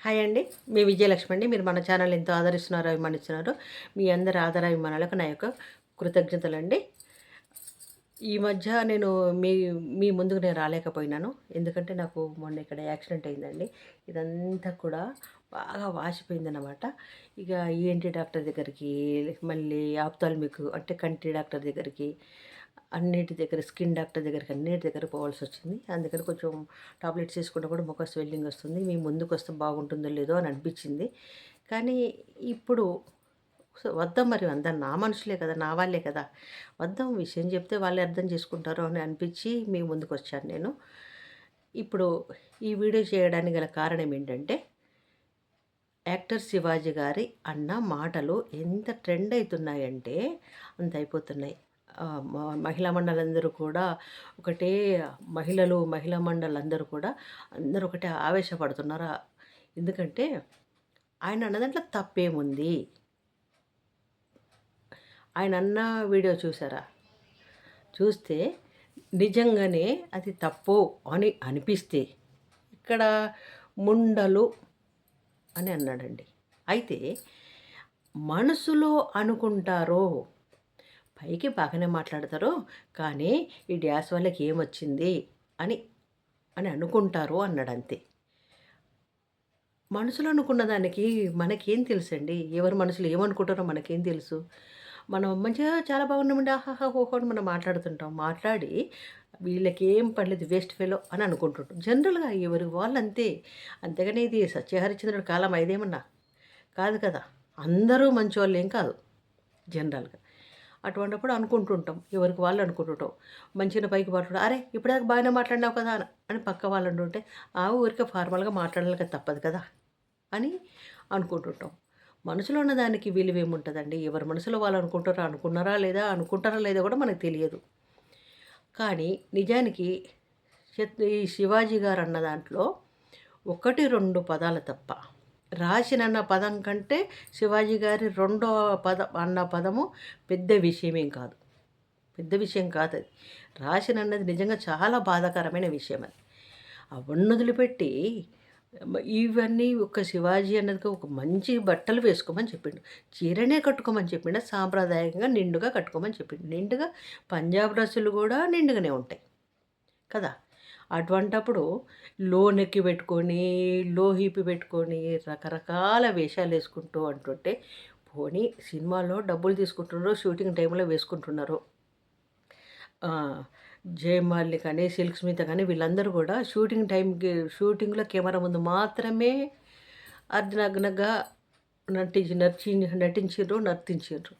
Hi అండి. మీ విజయలక్ష్మి అండి. మీరు మన ఛానల్ ఎంతో ఆదరిస్తున్నారు, అభిమానిస్తున్నారు. మీ అందరి ఆదరాభిమానాలకు నా యొక్క కృతజ్ఞతలండి. ఈ మధ్య నేను మీ మీ ముందుకు నేను రాలేకపోయినాను. ఎందుకంటే నాకు మొన్న ఇక్కడ యాక్సిడెంట్ అయిందండి. ఇదంతా కూడా బాగా వాసిపోయిందనమాట. ఇక ఈఎన్టీ డాక్టర్ దగ్గరికి, మళ్ళీ ఆప్థాల్మిక్ అంటే కంటి డాక్టర్ దగ్గరికి, అన్నిటి దగ్గర స్కిన్ డాక్టర్ దగ్గరికి అన్నిటి దగ్గర పోవాల్సొచ్చింది. అందుకని కొంచెం టాబ్లెట్స్ వేసుకుంటే కూడా ముఖ స్వెల్లింగ్ వస్తుంది. మీ ముందుకొస్తే బాగుంటుందో లేదో అని అనిపించింది. కానీ ఇప్పుడు వద్దాం, మరి అందరు నా మనుషులే కదా, నా వాళ్ళే కదా, వద్దాం, విషయం చెప్తే వాళ్ళే అర్థం చేసుకుంటారు అని అనిపించి మీ ముందుకొచ్చాను నేను. ఇప్పుడు ఈ వీడియో చేయడానికి గల కారణం ఏంటంటే, యాక్టర్ శివాజీ గారి అన్న మాటలు ఎంత ట్రెండ్ అవుతున్నాయంటే అంత అయిపోతున్నాయి. మహిళా మండలందరూ కూడా ఒకటే, మహిళా మండలందరూ కూడా అందరూ ఒకటే ఆవేశపడుతున్నారు. ఎందుకంటే ఆయన అన్న దాంట్లో తప్పేముంది? ఆయన అన్న వీడియో చూసారా? చూస్తే నిజంగానే అది తప్పు అని అనిపిస్తే, ఇక్కడ ముండలు అని అన్నాడండి. అయితే మనసులో అనుకుంటారో, పైకి బాగానే మాట్లాడతారు, కానీ ఈ డ్యాస్ వాళ్ళకి ఏమొచ్చింది అని అని అనుకుంటారు అన్నాడంతే. మనసులో అనుకున్న దానికి మనకేం తెలుసండి? ఎవరి మనసులో ఏమనుకుంటారో మనకేం తెలుసు? మనం మంచిగా చాలా బాగున్నామండి, ఆహాహా ఓహో అని మనం మాట్లాడుతుంటాం. మాట్లాడి వీళ్ళకేం పర్లేదు, వేస్ట్ ఫెలో అని అనుకుంటుంటాం. జనరల్‌గా ఎవరి వాళ్ళంతే. అంతేగాని ఇది సత్యహరిశ్చంద్రుడి కాలం ఇదేమన్నా కాదు కదా! అందరూ మంచోళ్ళేం కాదు జనరల్‌గా. అటువంటప్పుడు అనుకుంటుంటాం. ఎవరికి వాళ్ళు అనుకుంటుంటాం. మంచిగా పైకి మాట్లాడు, "అరే! ఇప్పటిదాకా బాగానే మాట్లాడినావు కదా" అని పక్క వాళ్ళు అంటుంటే, ఊరికే ఫార్మల్‌గా మాట్లాడాలి కదా, తప్పదు కదా అని అనుకుంటుంటాం. మనసులో ఉన్నదానికి విలువేముంటదండి? ఎవరి మనసులో వాళ్ళు అనుకుంటారో, అనుకుంటారా లేదా కూడా మనకు తెలియదు. కానీ నిజానికి ఈ శివాజీ గారన్న దాంట్లో 1, 2 పదాలు తప్ప, రాసినన్న పదం కంటే శివాజీ గారి రెండో అన్న పదము పెద్ద విషయమేం కాదు. పెద్ద విషయం కాదది. రాసినన్నది నిజంగా చాలా బాధాకరమైన విషయం అది. అవన్నీ వదిలిపెట్టి ఇవన్నీ ఒక శివాజీ అన్నది ఒక మంచి బట్టలు వేసుకోమని చెప్పిండు. చీరనే కట్టుకోమని చెప్పిండు. సాంప్రదాయకంగా నిండుగా కట్టుకోమని చెప్పిండు. నిండుగా పంజాబ్ డ్రెస్సులు కూడా నిండుగానే ఉంటాయి కదా! అటువంటప్పుడు లో నెక్ పెట్టుకొని, లో హిప్ పెట్టుకొని, రకరకాల వేషాలేసుకుంటూ అంటుంటే, పోనీ సినిమాలో డబ్బులు తీసుకుంటున్నారు, షూటింగ్ టైంలో వేసుకుంటున్నారు. జయమాలిని కానీ, సిల్క్ స్మిత కానీ వీళ్ళందరూ కూడా షూటింగ్‌లో కెమెరా ముందు మాత్రమే అర్ధనగ్నంగా నర్తించిండ్రు.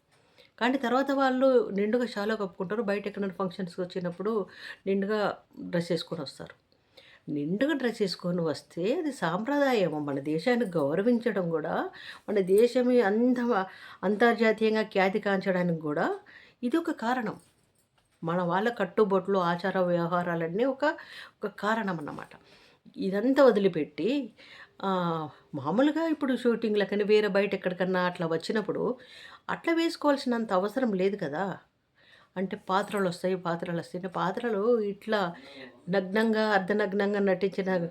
కానీ తర్వాత వాళ్ళు నిండుగా షాలో కప్పుకుంటారు. బయట ఎక్కడైనా ఫంక్షన్స్‌కి వచ్చినప్పుడు నిండుగా డ్రెస్ ఏసుకొని వస్తారు. నిండుగా డ్రెస్ ఏసుకొని వస్తే అది సాంప్రదాయము. మన దేశాన్ని గౌరవించడం గూడా, మన దేశమే అంతర్జాతీయంగా ఖ్యాతి కాంచడానికి గూడా ఇదొక కారణం. మన వాళ్ళ కట్టుబొట్లు, ఆచార వ్యవహారాలన్నీ ఒక కారణం అన్నమాట. ఇదంతా వదిలిపెట్టి మామూలుగా ఇప్పుడు షూటింగ్‌లకని వేరే బయట ఎక్కడికన్నా అట్లా వచ్చినప్పుడు అట్లా వేసుకోవాల్సినంత అవసరం లేదు కదా! అంటే పాత్రలొస్తాయి, పాత్రలు ఇట్లా నగ్నంగా, అర్ధనగ్నంగా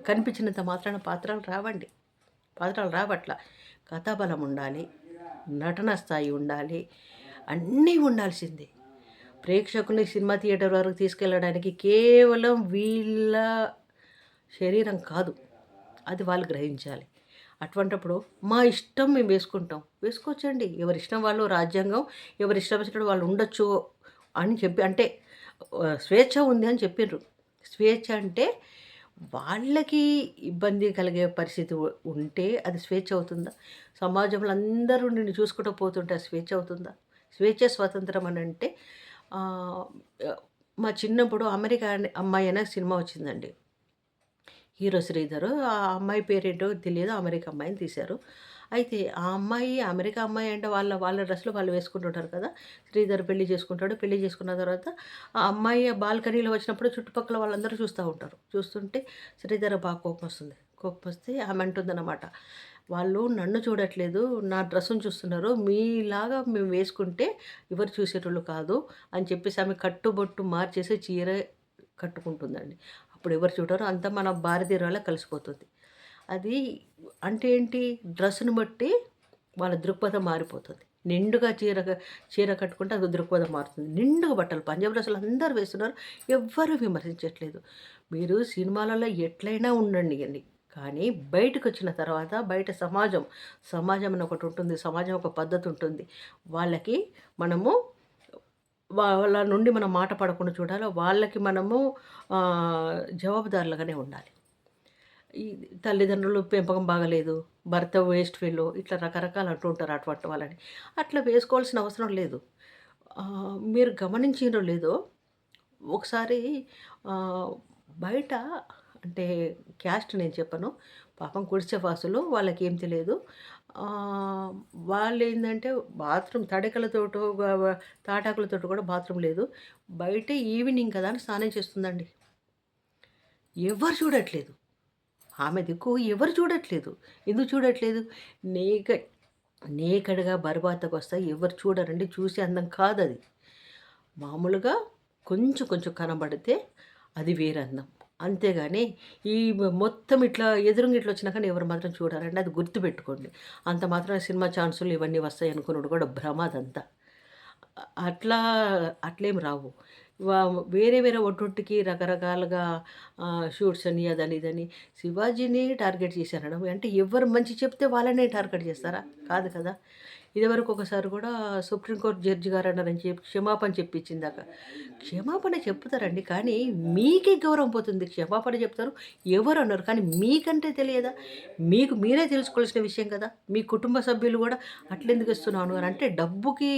కనిపించినంత మాత్రాన పాత్రలు రావండి. పాత్రలు రావట్ల. కథాబలం ఉండాలి, నటన స్థాయి ఉండాలి, అన్నీ ఉండాల్సిందే. ప్రేక్షకుల్ని సినిమా థియేటర్ వరకు తీసుకెళ్ళడానికి కేవలం వీళ్ళ శరీరం కాదు, అది వాళ్ళు గ్రహించాలి. అటువంటప్పుడు మా ఇష్టం మేము వేసుకుంటాం. వేసుకోవచ్చండి. ఎవరిష్టం వాళ్ళు, రాజ్యాంగం ఎవరిష్టం వచ్చినట్టు వాళ్ళు ఉండొచ్చు అని చెప్పి, అంటే స్వేచ్ఛ ఉంది అని చెప్పిర్రు. స్వేచ్ఛ అంటే వాళ్ళకి ఇబ్బంది కలిగే పరిస్థితి ఉంటే అది స్వేచ్ఛ అవుతుందా? సమాజంలో అందరూ నిన్ను చూసుకుంటూ పోతుంటే అది స్వేచ్ఛ అవుతుందా? స్వేచ్ఛ, స్వతంత్రం అని అంటే మా చిన్నప్పుడు అమెరికా అమ్మాయి అనే సినిమా వచ్చిందండి. హీరో శ్రీధరు. ఆ అమ్మాయి పేరేంటో తెలియదు. అమెరికా అమ్మాయిని తీశారు. అయితే ఆ అమ్మాయి అమెరికా అమ్మాయి అంటే వాళ్ళ డ్రెస్‌లు వాళ్ళు వేసుకుంటుంటారు కదా! శ్రీధర్ పెళ్లి చేసుకుంటాడు. పెళ్లి చేసుకున్న తర్వాత ఆ అమ్మాయి బాల్కనీలో వచ్చినప్పుడు చుట్టుపక్కల వాళ్ళందరూ చూస్తా ఉంటారు. చూస్తుంటే శ్రీధర్‌కి బాగా కోపమొస్తుంది. కోపమొస్తే ఆమె అంటుందన్నమాట, "వాళ్ళు నన్ను చూడట్లేదు, నా డ్రెస్సుని చూస్తున్నారు. మీలాగా మేము వేసుకుంటే ఎవరు చూసేటోళ్ళు కాదు" అని చెప్పేసి ఆమె కట్టుబొట్టు మార్చేసి చీర కట్టుకుంటుందండి. అప్పుడు ఎవరు చూడరు. అంతా మన భారతీయురాళ్ళ కలిసిపోతుంది. అది అంటే ఏంటి, డ్రెస్సుని బట్టి వాళ్ళ దృక్పథం మారిపోతుంది. నిండుగా చీర కట్టుకుంటే అది దృక్పథం మారుతుంది. నిండుగా బట్టలు పంజాబీ డ్రెస్సులు అందరూ వేస్తున్నారు. ఎవ్వరు విమర్శించట్లేదు. మీరు సినిమాలలో ఎట్లైనా ఉండండియండి. కానీ బయటకొచ్చిన తర్వాత బయట సమాజం అని ఒకటి ఉంటుంది. సమాజం ఒక పద్ధతి ఉంటుంది. వాళ్ళకి మనము వాళ్ళ నుండి మనం మాట పడకుండా చూడాలి. వాళ్ళకి మనము జవాబుదారులుగానే ఉండాలి. ఈ తల్లిదండ్రులు పెంపకం బాగాలేదు, భర్త వేస్ట్ ఫెలో, ఇట్లా రకరకాలు అంటూ ఉంటారు అటువంటి వాళ్ళని. అట్లా వేసుకోవాల్సిన అవసరం లేదు. మీరు గమనించిండ్రో లేదో, ఒకసారి బయట అంటే క్యాస్ట్ నేను చెప్పను. పాపం గుడిసెవాసులు, వాళ్ళకేం తెలియదు. వాళ్ళేందంటే బాత్రూమ్ తడికలతోటో తాటాకులతోటి కూడా బాత్రూమ్ లేదు. బయట ఈవినింగ్ కదా అని స్నానం చేస్తుందండి. ఎవరు చూడట్లేదు. ఆమె దిక్కు ఎవరు చూడట్లేదు. ఎందుకు చూడట్లేదు? నేక నేకడ్‌గా బర్బాతకొస్తే ఎవరు చూడరండి. చూసే అందం కాదది. మామూలుగా కొంచెం కొంచెం కనబడితే అది వేరే అందం. అంతేగాని ఈ మొత్తం ఇట్లా ఎదురుంగా ఇట్లా వచ్చినా కానీ ఎవరు మాత్రం చూడరండి. అది గుర్తుపెట్టుకోండి. అంత మాత్రాన సినిమా ఛాన్సులు ఇవన్నీ వస్తాయి అనుకున్నది కూడా భ్రమ అదంతా. అట్లా అట్లేమి రావు. వేరే వేరే ఒట్టొట్టికి రకరకాలుగా షూట్స్ అని అదని ఇదని శివాజీని టార్గెట్ చేశారనడం అంటే ఎవరు మంచి చెప్తే వాళ్ళనే టార్గెట్ చేస్తారా? కాదు కదా! ఇదివరకు ఒకసారి కూడా సుప్రీంకోర్టు జడ్జి గారు అన్నారని చెప్పి క్షమాపణ చెప్పించిందాక. క్షమాపణ చెప్తారండి. కానీ మీకే గౌరవం పోతుంది. క్షమాపణ చెప్తారు. ఎవరు అన్నారు. కానీ మీకంటే తెలియదా? మీకు మీరే తెలుసుకోవాల్సిన విషయం కదా! మీ కుటుంబ సభ్యులు కూడా అట్లెందుకు ఇస్తున్నాను అని అంటే డబ్బుకి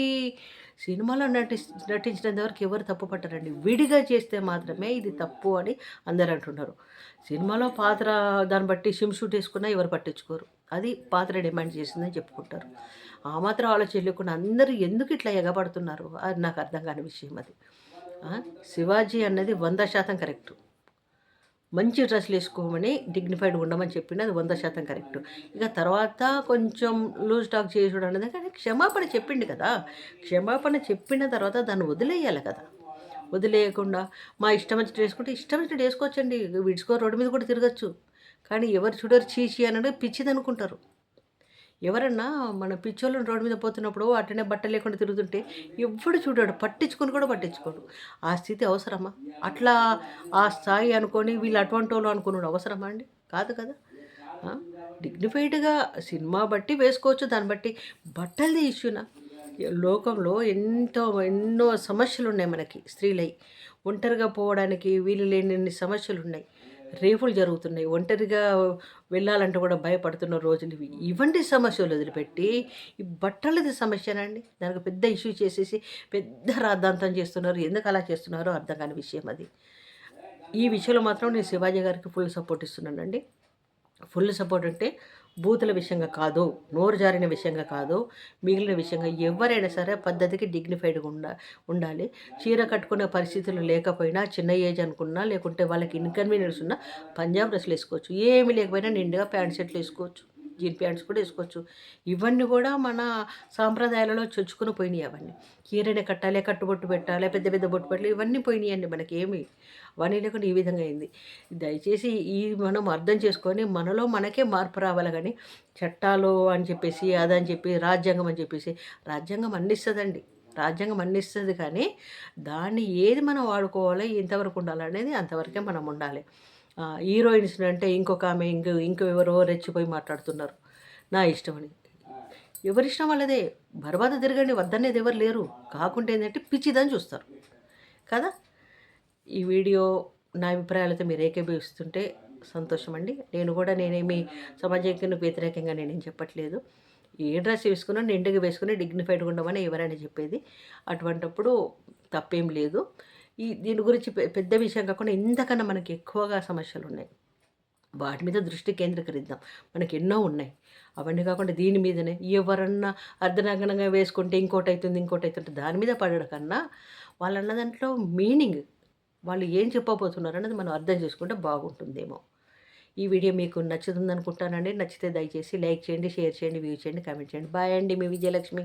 సినిమాలో నటించినంత వరకు ఎవరు తప్పు పట్టరండి. విడిగా చేస్తే మాత్రమే ఇది తప్పు అని అందరూ అంటున్నారు. సినిమాలో పాత్ర దాన్ని బట్టి షూట్ వేసుకున్నా ఎవరు పట్టించుకోరు. అది పాత్ర డిమాండ్ చేసిందని చెప్పుకుంటారు. ఆ మాత్రం ఆలోచన లేకుండా అందరూ ఎందుకు ఇట్లా ఎగబడుతున్నారు? అది నాకు అర్థం కాని విషయం అది. శివాజీ అన్నది 100% కరెక్టు. మంచి డ్రెస్సులు వేసుకోమని డిగ్నిఫైడ్‌గా ఉండమని చెప్పిండు. అది 100% కరెక్టు. ఇక తర్వాత కొంచెం లూజ్ టాక్ చేసుడు అన్నది కానీ క్షమాపణ చెప్పిండు కదా! క్షమాపణ చెప్పిన తర్వాత దాన్ని వదిలేయాలి కదా! వదిలేయకుండా మా ఇష్టం వచ్చినట్టు వేసుకుంటే ఇష్టం వచ్చినట్టు వేసుకోవచ్చండి. విడుచుకొని రోడ్డు మీద కూడా తిరగచ్చు. కానీ ఎవరు చూడరు ఛీ! ఛీ! అనడం పిచ్చిదనుకుంటారు. ఎవరన్నా మన పిచ్చోళ్ళని రోడ్డు మీద పోతున్నప్పుడు అట్టనే బట్టలు లేకుండా తిరుగుతుంటే ఎవ్వడు చూడడు. పట్టించుకొని కూడా పట్టించుకోడు. ఆ స్థితి అవసరమా? అట్లా ఆ స్థాయి అనుకోని వీళ్ళు అటువంటోళ్ళు అనుకునుడు అవసరమా అండి? కాదు కదా! డిగ్నిఫైడ్‌గా సినిమా బట్టి వేసుకోవచ్చు. దాన్ని బట్టి బట్టలది ఇష్యూనా? లోకంలో ఎన్నో సమస్యలున్నాయి మనకి స్త్రీలై. ఒంటరిగా పోవడానికి వీలు లేనన్ని సమస్యలున్నాయి. రేపులు జరుగుతున్నాయి. ఒంటరిగా వెళ్ళాలంటే కూడా భయపడుతున్న రోజులు ఇవి. ఇవంటి సమస్యలు వదిలిపెట్టి ఈ బట్టలది సమస్యనండి దానికి పెద్ద ఇష్యూ చేసేసి పెద్ద రాద్ధాంతం చేస్తున్నారు. ఎందుకు అలా చేస్తున్నారో అర్థం కాని విషయం అది. ఈ విషయంలో మాత్రం నేను శివాజీ గారికి ఫుల్ సపోర్ట్ ఇస్తున్నానండి. ఫుల్ సపోర్ట్ అంటే బూతుల విషయంగా కాదు, నోరు జారిన విషయంగా కాదు, మిగిలిన విషయంగా ఎవరైనా సరే పద్ధతికి డిగ్నిఫైడ్‌గా ఉండాలి. చీర కట్టుకునే పరిస్థితులు లేకపోయినా, చిన్న ఏజ్ అనుకున్నా, లేకుంటే వాళ్ళకి ఇన్‌కన్వీనియన్స్ ఉన్నా పంజాబ్ డ్రెస్సులు వేసుకోవచ్చు. ఏమీ లేకపోయినా నిండుగా ప్యాంట్ షర్ట్‌లు వేసుకోవచ్చు. జీన్ ప్యాంట్స్ కూడా వేసుకోవచ్చు. ఇవన్నీ కూడా మన సాంప్రదాయాలలో చొచ్చుకొని పోయినాయి అవన్నీ. చీరనే కట్టాలి, కట్టుబొట్టు పెట్టాలి, పెద్ద పెద్ద బొట్టు పెట్టాలి, ఇవన్నీ పోయినాయండి మనకేమి. అవన్నీ లేకుండా ఈ విధంగా అయింది. దయచేసి మనం అర్థం చేసుకొని మనలో మనకే మార్పు రావాలి కానీ చట్టాలు అని చెప్పేసి అదని చెప్పి రాజ్యాంగం అని చెప్పేసి రాజ్యాంగం అన్నిస్తుందండి. రాజ్యాంగం అన్నిస్తుంది కానీ దాన్ని ఏది మనం వాడుకోవాలి, ఎంతవరకు ఉండాలనేది అంతవరకే మనం ఉండాలి. హీరోయిన్స్ అంటే ఇంకొక ఆమె ఇంకో ఎవరో రెచ్చిపోయి మాట్లాడుతున్నారు నా ఇష్టమని. ఎవరిష్టం వాళ్ళదే. బర్బాద తిరగండి, వద్దనేది ఎవరు లేరు. కాకుంటే ఏంటంటే పిచ్చిదని చూస్తారు కదా. ఈ వీడియో నా అభిప్రాయాలతో మీరు ఏకీభవిస్తుంటే సంతోషం అండి. నేనేమి సమాజానికి వ్యతిరేకంగా నేనేం చెప్పట్లేదు. ఏ డ్రెస్ వేసుకున్నా నిండుగా వేసుకుని డిగ్నిఫైడ్గా ఉండమని ఎవరైనా చెప్పేది. అటువంటప్పుడు తప్పేం లేదు. దీని గురించి పెద్ద విషయం కాకుండా ఇంతకన్నా మనకి ఎక్కువగా సమస్యలు ఉన్నాయి. వాటి మీద దృష్టి కేంద్రీకరిద్దాం. మనకి ఎన్నో ఉన్నాయి. అవన్నీ కాకుండా దీని మీదనే ఎవరన్నా అర్ధనగ్నంగా వేసుకుంటే ఇంకోటి అవుతుంది దాని మీద పడడం కన్నా వాళ్ళన్న దాంట్లో మీనింగ్ వాళ్ళు ఏం చెప్పబోతున్నారు అన్నది మనం అర్థం చేసుకుంటే బాగుంటుందేమో. ఈ వీడియో మీకు నచ్చుతుంది అనుకుంటానండి. నచ్చితే దయచేసి లైక్ చేయండి, షేర్ చేయండి, వ్యూ చేయండి, కామెంట్ చేయండి. బాయ్ అండి. మీ విజయలక్ష్మి.